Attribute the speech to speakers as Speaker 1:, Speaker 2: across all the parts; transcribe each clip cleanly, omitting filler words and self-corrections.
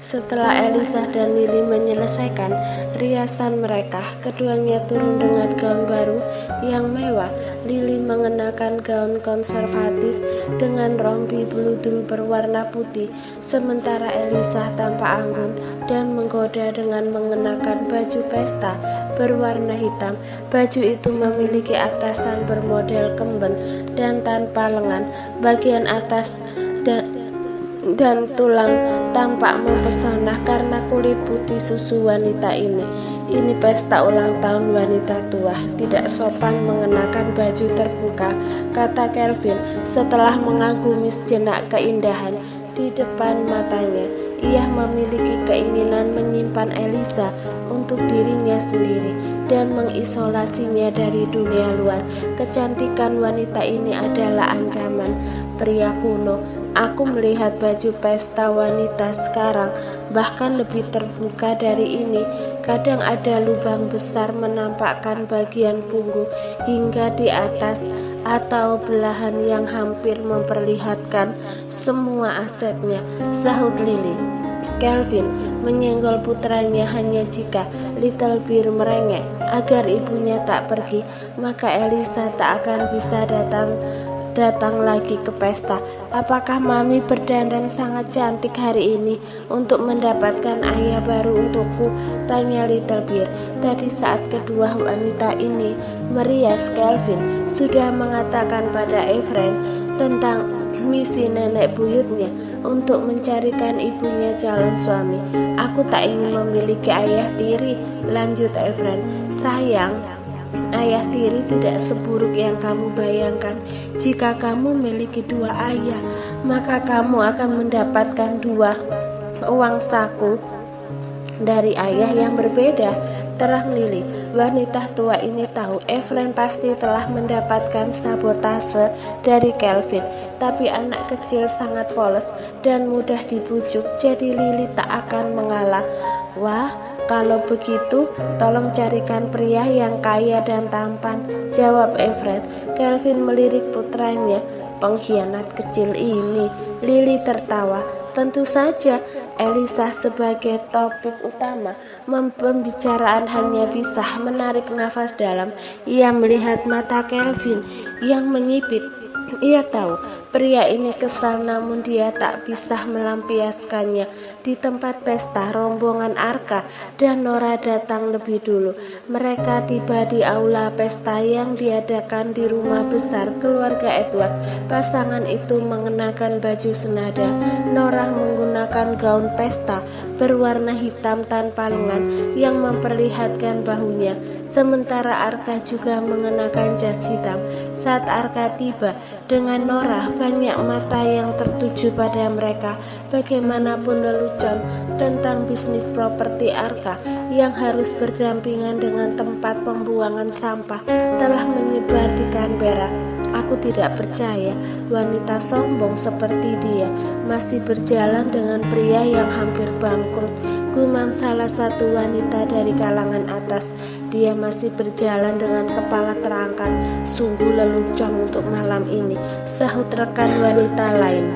Speaker 1: Setelah Elisa dan Lily menyelesaikan riasan mereka, keduanya turun dengan gaun baru yang mewah. Lily mengenakan gaun konservatif dengan rompi beludung berwarna putih, sementara Elisa tampak anggun dan menggoda dengan mengenakan baju pesta berwarna hitam. Baju itu memiliki atasan bermodel kemben dan tanpa lengan. Bagian atas dan tulang tampak mempesona karena kulit putih susu wanita ini. Ini pesta ulang tahun wanita tua, tidak sopan mengenakan baju terbuka, kata Kelvin setelah mengagumi sejenak keindahan di depan matanya. Ia memiliki keinginan menyimpan Elisa untuk dirinya sendiri dan mengisolasinya dari dunia luar. Kecantikan wanita ini adalah ancaman pria kuno. Aku melihat baju pesta wanita sekarang bahkan lebih terbuka dari ini. Kadang ada lubang besar menampakkan bagian punggung hingga di atas atau belahan yang hampir memperlihatkan semua asetnya, sahut Lily. Kelvin menyenggol putranya hanya jika Little Bear merengek agar ibunya tak pergi, maka Elisa tak akan bisa datang lagi ke pesta. Apakah Mami berdandan sangat cantik hari ini untuk mendapatkan ayah baru untukku? Tanya Little Bear. Tadi saat kedua wanita ini merias, Kelvin sudah mengatakan pada Efren tentang misi nenek buyutnya untuk mencarikan ibunya calon suami. Aku tak ingin memiliki ayah tiri, lanjut Efren. Sayang, ayah tiri tidak seburuk yang kamu bayangkan. Jika kamu memiliki dua ayah, maka kamu akan mendapatkan dua uang saku dari ayah yang berbeda, terang Lily. Wanita tua ini tahu Efren pasti telah mendapatkan sabotase dari Kelvin, tapi anak kecil sangat polos dan mudah dibujuk, jadi Lily tak akan mengalah. Wah, kalau begitu, tolong carikan pria yang kaya dan tampan, jawab Efren. Kelvin melirik putranya. Pengkhianat kecil ini. Lily tertawa. Tentu saja, Elisa sebagai topik utama pembicaraan hanya bisa menarik nafas dalam. Ia melihat mata Kelvin yang menyipit. Ia tahu pria ini kesal, namun dia tak bisa melampiaskannya. Di tempat pesta, rombongan Arka dan Nora datang lebih dulu. Mereka tiba di aula pesta yang diadakan di rumah besar keluarga Edward. Pasangan itu mengenakan baju senada. Nora menggunakan gaun pesta berwarna hitam tanpa lengan yang memperlihatkan bahunya, sementara Arka juga mengenakan jas hitam. Saat Arka tiba dengan Nora, banyak mata yang tertuju pada mereka. Bagaimanapun lelucon tentang bisnis properti Arka yang harus berdampingan dengan tempat pembuangan sampah telah menyebar di Canberra. Aku tidak percaya wanita sombong seperti dia masih berjalan dengan pria yang hampir bangkrut, gumam salah satu wanita dari kalangan atas. Dia masih berjalan dengan kepala terangkat. Sungguh lelucon untuk malam ini, sahut rekan wanita lain.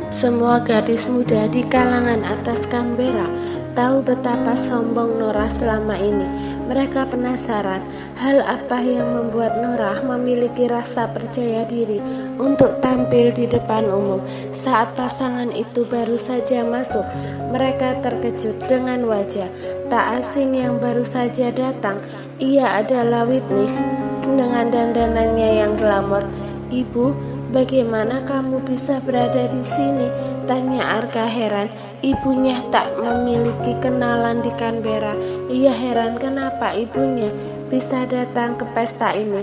Speaker 1: Semua gadis muda di kalangan atas Canberra tahu betapa sombong Nora selama ini. Mereka penasaran hal apa yang membuat Nora memiliki rasa percaya diri untuk tampil di depan umum. Saat pasangan itu baru saja masuk, mereka terkejut dengan wajah tak asing yang baru saja datang. Ia adalah Whitney dengan dandanannya yang glamor. Ibu, bagaimana kamu bisa berada di sini? Tanya Arka heran. Ibunya tak memiliki kenalan di Canberra. Ia heran kenapa ibunya bisa datang ke pesta ini.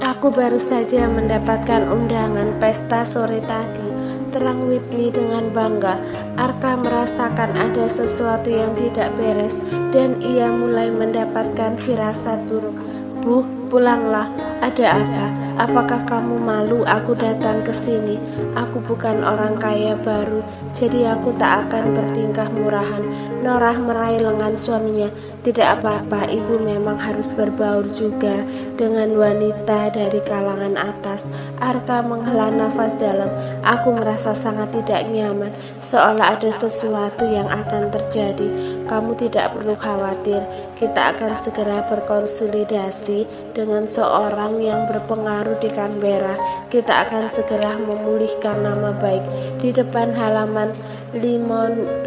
Speaker 1: Aku baru saja mendapatkan undangan pesta sore tadi, terang Whitney dengan bangga. Arka merasakan ada sesuatu yang tidak beres dan ia mulai mendapatkan firasat buruk. Bu, pulanglah. Ada apa? Apakah kamu malu aku datang ke sini? Aku bukan orang kaya baru, jadi aku tak akan bertingkah murahan. Norah meraih lengan suaminya. Tidak apa-apa, ibu memang harus berbaur juga dengan wanita dari kalangan atas. Arka menghela nafas dalam. Aku merasa sangat tidak nyaman, seolah ada sesuatu yang akan terjadi. Kamu tidak perlu khawatir, kita akan segera berkonsolidasi dengan seorang yang berpengaruh di Canberra. Kita akan segera memulihkan nama baik. Di depan halaman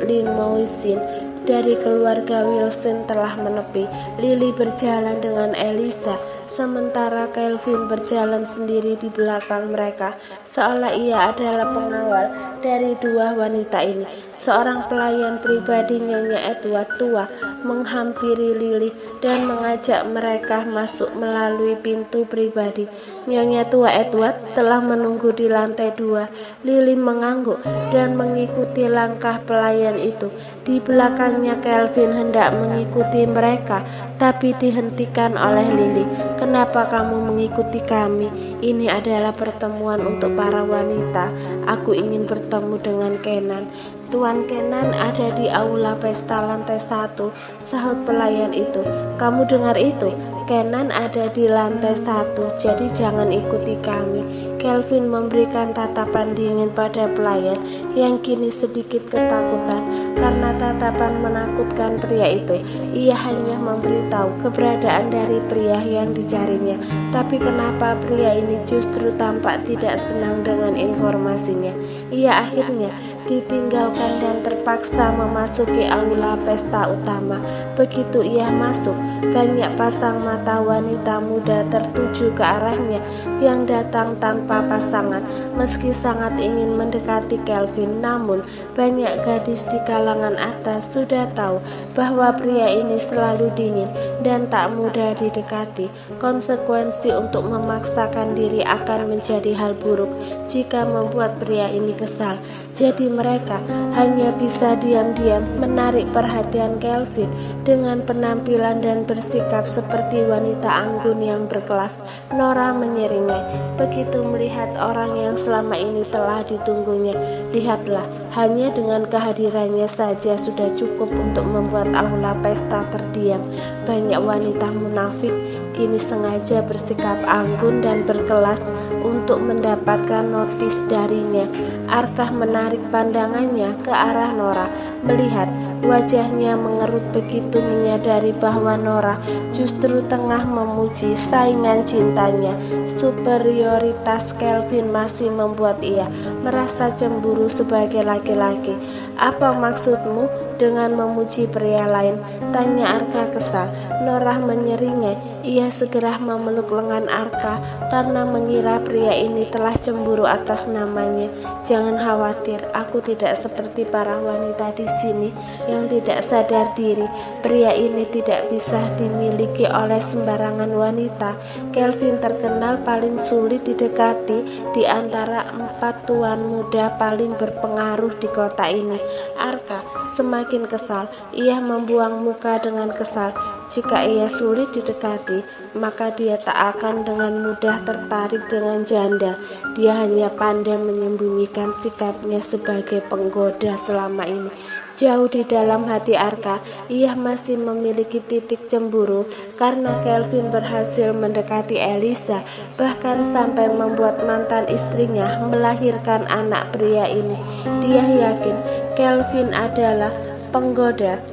Speaker 1: Limousin dari keluarga Wilson telah menepi. Lily berjalan dengan Elisa, sementara Kelvin berjalan sendiri di belakang mereka, seolah ia adalah pengawal dari dua wanita ini. Seorang pelayan pribadi, Nyonya Edward tua, menghampiri Lily dan mengajak mereka masuk melalui pintu pribadi. Nyonya tua Edward telah menunggu di lantai 2. Lily mengangguk dan mengikuti langkah pelayan itu. Di belakangnya Kelvin hendak mengikuti mereka, tapi dihentikan oleh Lily. Kenapa kamu mengikuti kami? Ini adalah pertemuan untuk para wanita. Aku ingin bertemu dengan Kenan. Tuan Kenan ada di aula pesta lantai 1, sahut pelayan itu. Kamu dengar itu? Kenan ada di lantai 1, jadi jangan ikuti kami. Kelvin memberikan tatapan dingin pada pelayan yang kini sedikit ketakutan karena tatapan menakutkan pria itu. Ia hanya memberitahu keberadaan dari pria yang dicarinya. Tapi kenapa pria ini justru tampak tidak senang dengan informasinya? Ia akhirnya ditinggalkan dan terpaksa memasuki aula pesta utama. Begitu ia masuk, banyak pasang mata wanita muda tertuju ke arahnya yang datang tanpa pasangan. Meski sangat ingin mendekati Kelvin, namun banyak gadis di kalangan atas sudah tahu bahwa pria ini selalu dingin dan tak mudah didekati. Konsekuensi untuk memaksakan diri akan menjadi hal buruk jika membuat pria ini kesal. Jadi mereka hanya bisa diam-diam menarik perhatian Kelvin dengan penampilan dan bersikap seperti wanita anggun yang berkelas. Nora menyeringai begitu melihat orang yang selama ini telah ditunggunya. Lihatlah, hanya dengan kehadirannya saja sudah cukup untuk membuat aula pesta terdiam. Banyak wanita munafik kini sengaja bersikap anggun dan berkelas untuk mendapatkan notis darinya. Arkah menarik pandangannya ke arah Nora, melihat wajahnya mengerut begitu menyadari bahwa Nora justru tengah memuji saingan cintanya. Superioritas Kelvin masih membuat ia merasa cemburu sebagai laki-laki. Apa maksudmu dengan memuji pria lain? Tanya Arka kesal. Nora menyeringai. Ia segera memeluk lengan Arka karena mengira pria ini telah cemburu atas namanya. Jangan khawatir, aku tidak seperti para wanita di sini yang tidak sadar diri. Pria ini tidak bisa dimiliki oleh sembarangan wanita. Kelvin terkenal paling sulit didekati di antara 4 tuan muda paling berpengaruh di kota ini. Arka semakin kesal. Ia membuang muka dengan kesal. Jika ia sulit didekati, maka dia tak akan dengan mudah tertarik dengan janda. Dia hanya pandai menyembunyikan sikapnya sebagai penggoda selama ini. Jauh di dalam hati Arka, ia masih memiliki titik cemburu karena Kelvin berhasil mendekati Elisa, bahkan sampai membuat mantan istrinya melahirkan anak pria ini. Dia yakin Kelvin adalah penggoda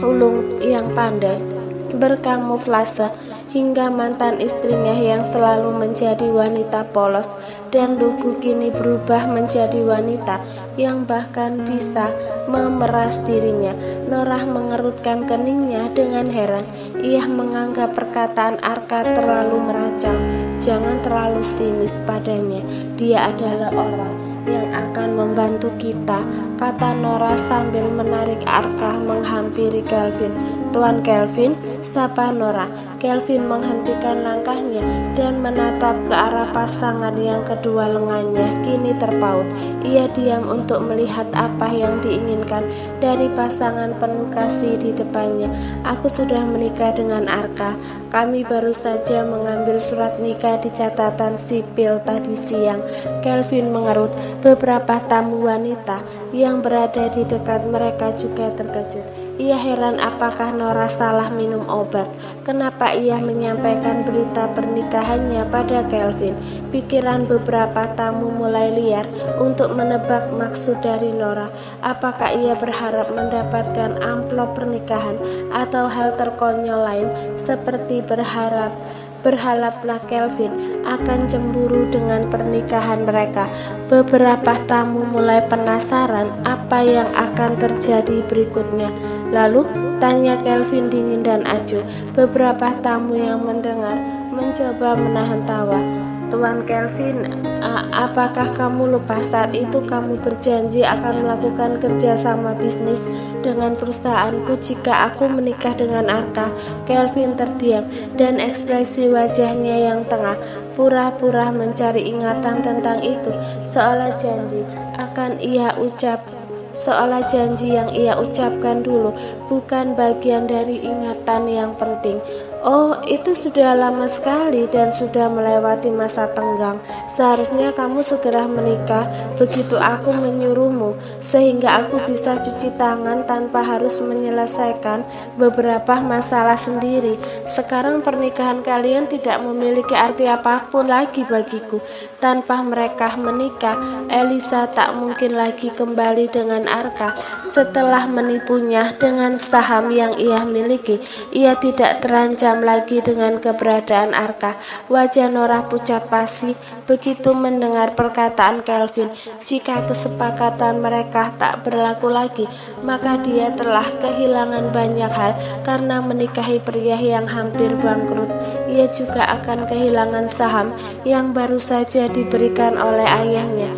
Speaker 1: ulung yang pandai berkamuflase, hingga mantan istrinya yang selalu menjadi wanita polos dan lugu kini berubah menjadi wanita yang bahkan bisa memeras dirinya. Norah mengerutkan keningnya dengan heran. Ia menganggap perkataan Arka terlalu meracau. Jangan terlalu sinis padanya. Dia adalah orang yang akan membantu kita kata Nora sambil menarik Arka menghampiri Kelvin. "Tuan Kelvin," sapa Nora. Kelvin menghentikan langkahnya dan menatap ke arah pasangan yang kedua lengannya kini terpaut. Ia diam untuk melihat apa yang diinginkan dari pasangan penuh kasih di depannya. "Aku sudah menikah dengan Arka. Kami baru saja mengambil surat nikah di catatan sipil tadi siang." Kelvin mengerut. Beberapa tamu wanita yang berada di dekat mereka juga terkejut. Ia heran apakah Nora salah minum obat. Kenapa ia menyampaikan berita pernikahannya pada Kelvin? Pikiran beberapa tamu mulai liar untuk menebak maksud dari Nora. Apakah ia berharap mendapatkan amplop pernikahan atau hal terkonyol lain seperti berharaplah Kelvin akan cemburu dengan pernikahan mereka. Beberapa tamu mulai penasaran apa yang akan terjadi berikutnya. "Lalu?" tanya Kelvin dingin dan acuh. Beberapa tamu yang mendengar mencoba menahan tawa. "Tuan Kelvin, apakah kamu lupa saat itu kamu berjanji akan melakukan kerjasama bisnis dengan perusahaanku jika aku menikah dengan Arka?" Kelvin terdiam dan ekspresi wajahnya yang tengah pura-pura mencari ingatan tentang itu, seolah janji yang ia ucapkan dulu bukan bagian dari ingatan yang penting. "Oh, itu sudah lama sekali dan sudah melewati masa tenggang. Seharusnya kamu segera menikah begitu aku menyuruhmu, sehingga aku bisa cuci tangan tanpa harus menyelesaikan beberapa masalah sendiri. Sekarang pernikahan kalian tidak memiliki arti apapun lagi bagiku. Tanpa mereka menikah, Elisa tak mungkin lagi kembali dengan Arka. Setelah menipunya dengan saham yang ia miliki, ia tidak terancam lagi dengan keberadaan Arka." Wajah Nora pucat pasi begitu mendengar perkataan Kelvin. Jika kesepakatan mereka tak berlaku lagi, maka dia telah kehilangan banyak hal karena menikahi pria yang hampir bangkrut. Ia juga akan kehilangan saham yang baru saja diberikan oleh ayahnya.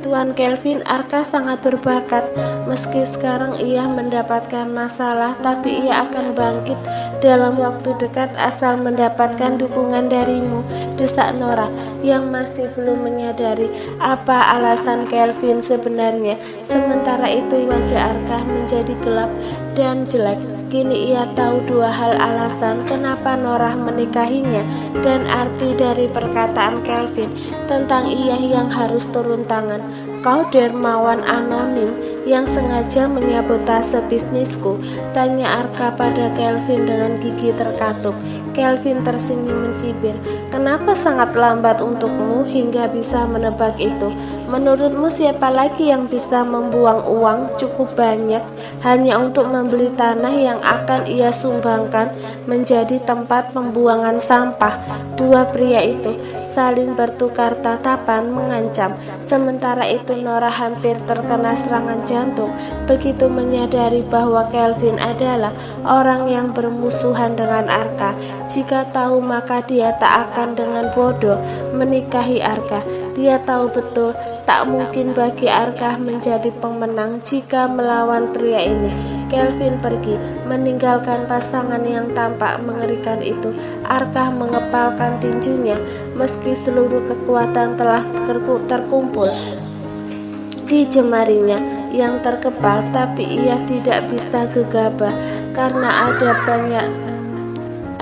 Speaker 1: "Tuan Kelvin, Arka sangat berbakat. Meski sekarang ia mendapatkan masalah, tapi ia akan bangkit dalam waktu dekat asal mendapatkan dukungan darimu," desak Nora yang masih belum menyadari apa alasan Kelvin sebenarnya. Sementara itu wajah Arka menjadi gelap dan jelek. Kini ia tahu dua hal alasan kenapa Nora menikahinya dan arti dari perkataan Kelvin tentang ia yang harus turun tangan. "Kau dermawan anonim yang sengaja menyabotase bisnisku?" tanya Arka pada Kelvin dengan gigi terkatup. Kelvin tersenyum mencibir. "Kenapa sangat lambat untukmu hingga bisa menebak itu? Menurutmu siapa lagi yang bisa membuang uang cukup banyak hanya untuk membeli tanah yang akan ia sumbangkan menjadi tempat pembuangan sampah?" Dua pria itu saling bertukar tatapan mengancam. Sementara itu Nora hampir terkena serangan jantung begitu menyadari bahwa Kelvin adalah orang yang bermusuhan dengan Arka. Jika tahu maka dia tak akan dengan bodoh menikahi Arka. Dia tahu betul tak mungkin bagi Arka menjadi pemenang jika melawan pria ini. Kelvin pergi, meninggalkan pasangan yang tampak mengerikan itu. Arka mengepalkan tinjunya, meski seluruh kekuatan telah terkumpul di jemarinya yang terkepal, tapi ia tidak bisa gegabah karena ada banyak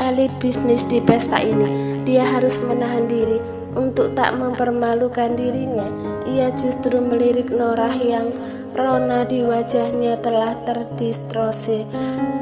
Speaker 1: elit bisnis di pesta ini. Dia harus menahan diri untuk tak mempermalukan dirinya. Ia justru melirik Nora yang rona di wajahnya telah terdistorsi.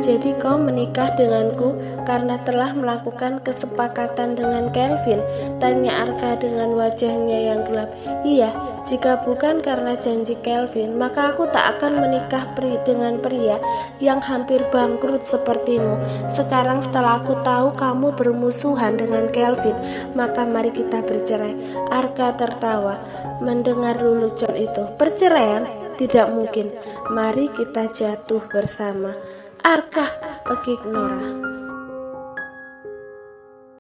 Speaker 1: "Jadi kau menikah denganku karena telah melakukan kesepakatan dengan Kelvin?" tanya Arka dengan wajahnya yang gelap. "Iya, jika bukan karena janji Kelvin, maka aku tak akan menikah dengan pria yang hampir bangkrut sepertimu. Sekarang setelah aku tahu kamu bermusuhan dengan Kelvin, maka mari kita bercerai." Arka tertawa mendengar lelucon itu. "Perceraian? Tidak mungkin. Mari kita jatuh bersama." "Arka!" pekik Nora.